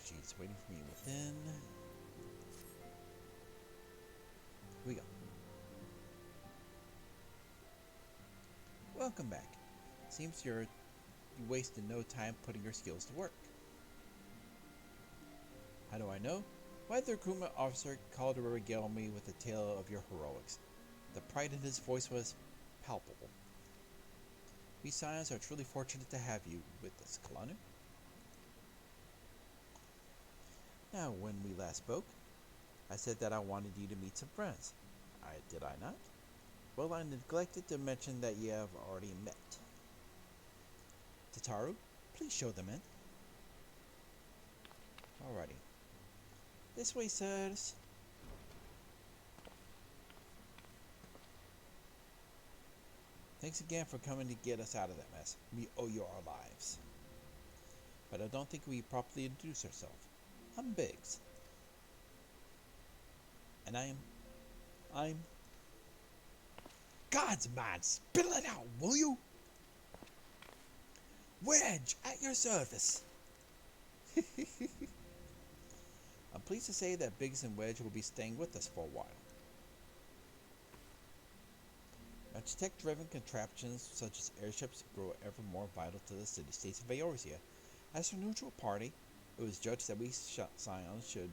she's waiting for me within. Here we go. Welcome back. Seems you wasted no time putting your skills to work. How do I know? Why, the recruitment officer called to regale me with a tale of your heroics. The pride in his voice was palpable. We Scions are truly fortunate to have you with us, Kalanu. Now, when we last spoke, I said that I wanted you to meet some friends. Did I not? Well, I neglected to mention that you have already met. Tataru, please show them in. Alrighty. This way, sirs. Thanks again for coming to get us out of that mess. We owe you our lives. But I don't think we properly introduced ourselves. I'm Biggs. And I'm... God's man, spill it out, will you? Wedge, at your service. I'm pleased to say that Biggs and Wedge will be staying with us for a while. As tech-driven contraptions such as airships grow ever more vital to the city-states of Eorzea, as a neutral party, it was judged that we Scions should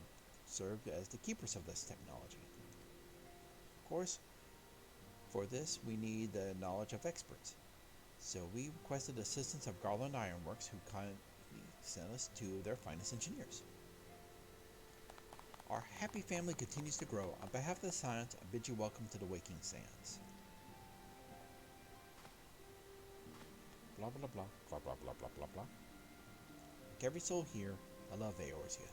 serve as the keepers of this technology. Of course, for this we need the knowledge of experts, so we requested assistance of Garland Ironworks, who kindly sent us two of their finest engineers. Our happy family continues to grow. On behalf of the Scions, I bid you welcome to the Waking Sands. Blah blah blah blah blah blah blah blah blah. Like every soul here, I love Eorzea.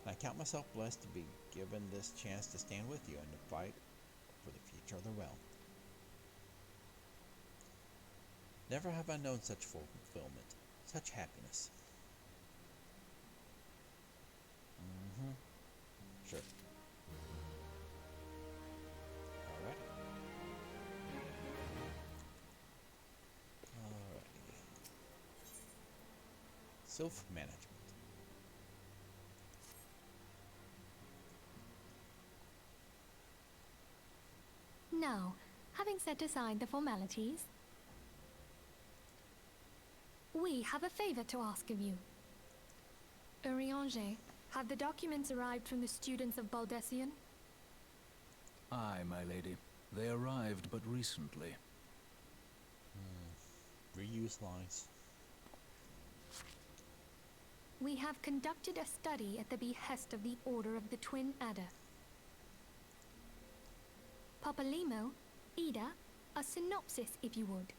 And I count myself blessed to be given this chance to stand with you in the fight for the future of the realm. Never have I known such fulfillment, such happiness. Sure. Alright. Self-management. Now, having set aside the formalities, we have a favor to ask of you. Urianger, have the documents arrived from the students of Baldessian? Aye, my lady. They arrived but recently. Reuse lines. We have conducted a study at the behest of the Order of the Twin Adder. Papalimo, Ida, a synopsis if you would.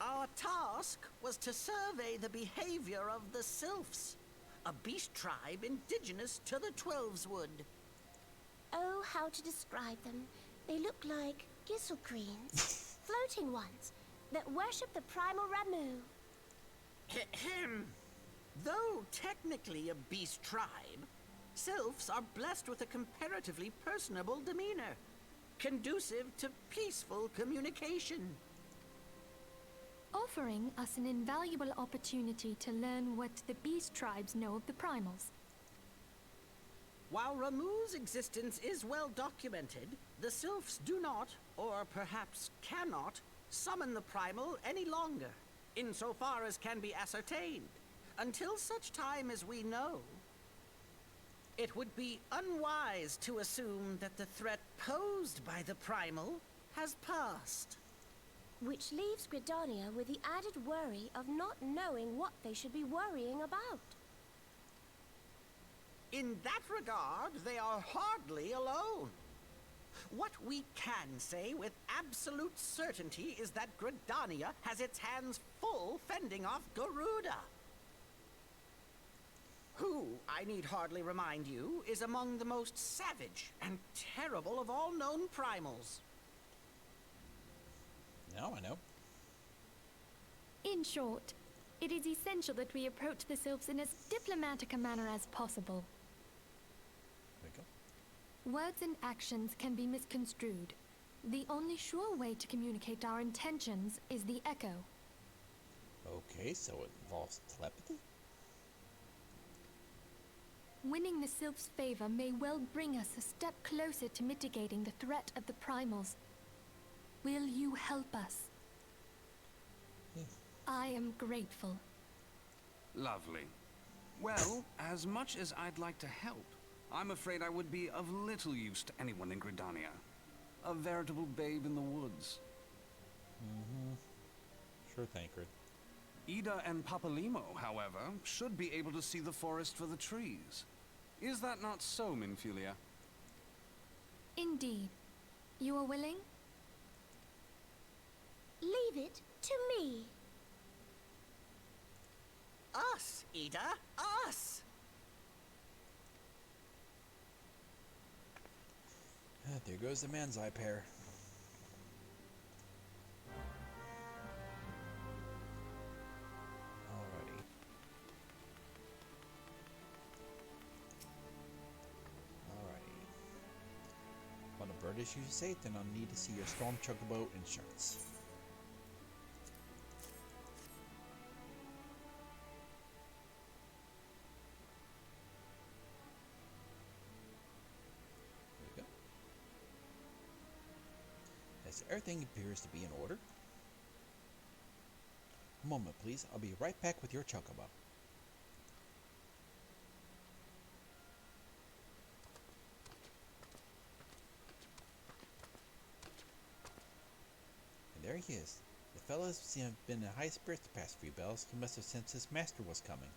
Our task was to survey the behavior of the Sylphs, a beast tribe indigenous to the Twelveswood. Oh, how to describe them. They look like Gisselcreens, floating ones, that worship the primal Ramu. Ahem. Though technically a beast tribe, Sylphs are blessed with a comparatively personable demeanor, conducive to peaceful communication. Offering us an invaluable opportunity to learn what the beast tribes know of the primals. While Ramu's existence is well documented, the Sylphs do not, or perhaps cannot, summon the primal any longer, insofar as can be ascertained, until such time as we know. It would be unwise to assume that the threat posed by the primal has passed. Which leaves Gridania with the added worry of not knowing what they should be worrying about. In that regard, they are hardly alone. What we can say with absolute certainty is that Gridania has its hands full fending off Garuda, who, I need hardly remind you, is among the most savage and terrible of all known primals. Now I know. In short, it is essential that we approach the Sylphs in as diplomatic a manner as possible. There we go. Words and actions can be misconstrued. The only sure way to communicate our intentions is the echo. Okay, so it involves telepathy? Winning the Sylph's favor may well bring us a step closer to mitigating the threat of the primals. Will you help us? Yeah. I am grateful. Lovely. Well, as much as I'd like to help, I'm afraid I would be of little use to anyone in Gridania. A veritable babe in the woods. Mm-hmm. Sure, Thancred. Ida and Papalimo, however, should be able to see the forest for the trees. Is that not so, Minfilia? Indeed. You are willing? Leave it to me. Us, Ida, us! There goes the man's eye pair. Alrighty. Alrighty. Want a bird issue safe, then I'll need to see your Storm Chocobo insurance. There we go. As everything appears to be in order. A moment, please. I'll be right back with your Chocobo. And there he is. The fellow's been in high spirits the past few bells. He must have sensed his master was coming.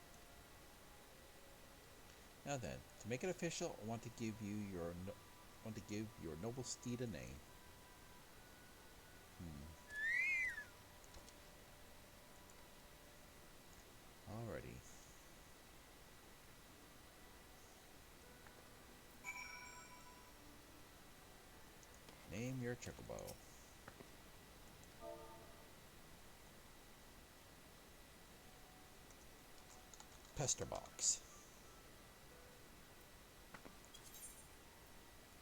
Now then, to make it official, I want to give your noble steed a name. Alrighty. Name your Chocobo. Pesterbox.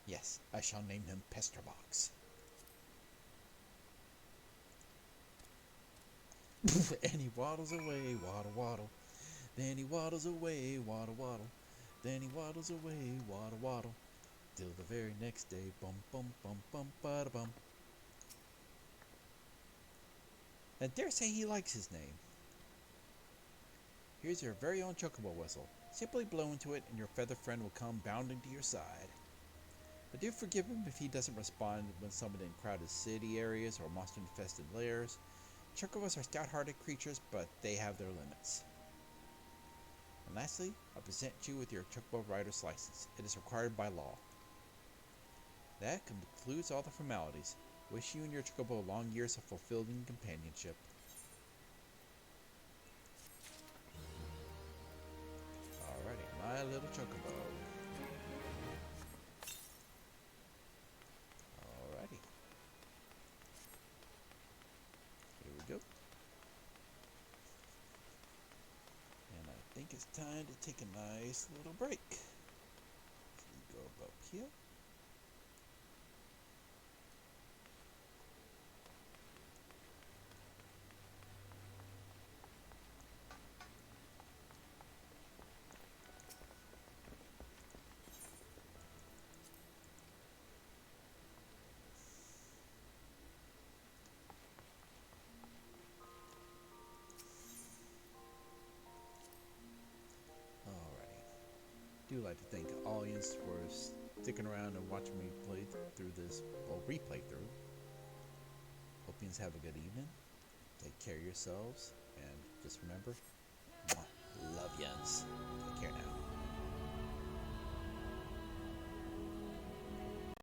Yes, I shall name him Pesterbox. And he waddles away, waddle waddle. Then he waddles away, waddle waddle. Then he waddles away, waddle waddle. Till the very next day, bum bum bum bum bada bum. I dare say he likes his name. Here's your very own Chocobo whistle. Simply blow into it and your feather friend will come bounding to your side. But do forgive him if he doesn't respond when summoned in crowded city areas or monster-infested lairs. Chocobos are stout-hearted creatures, but they have their limits. And lastly, I present you with your Chocobo Rider's license. It is required by law. That concludes all the formalities. Wish you and your Chocobo long years of fulfilling companionship. Alrighty, my little Chocobo. Alrighty. Here we go. And I think it's time to take a nice little break. So we go up here. I do like to thank the audience for sticking around and watching me play through this, well, replay through. Hope you have a good evening. Take care of yourselves, and just remember,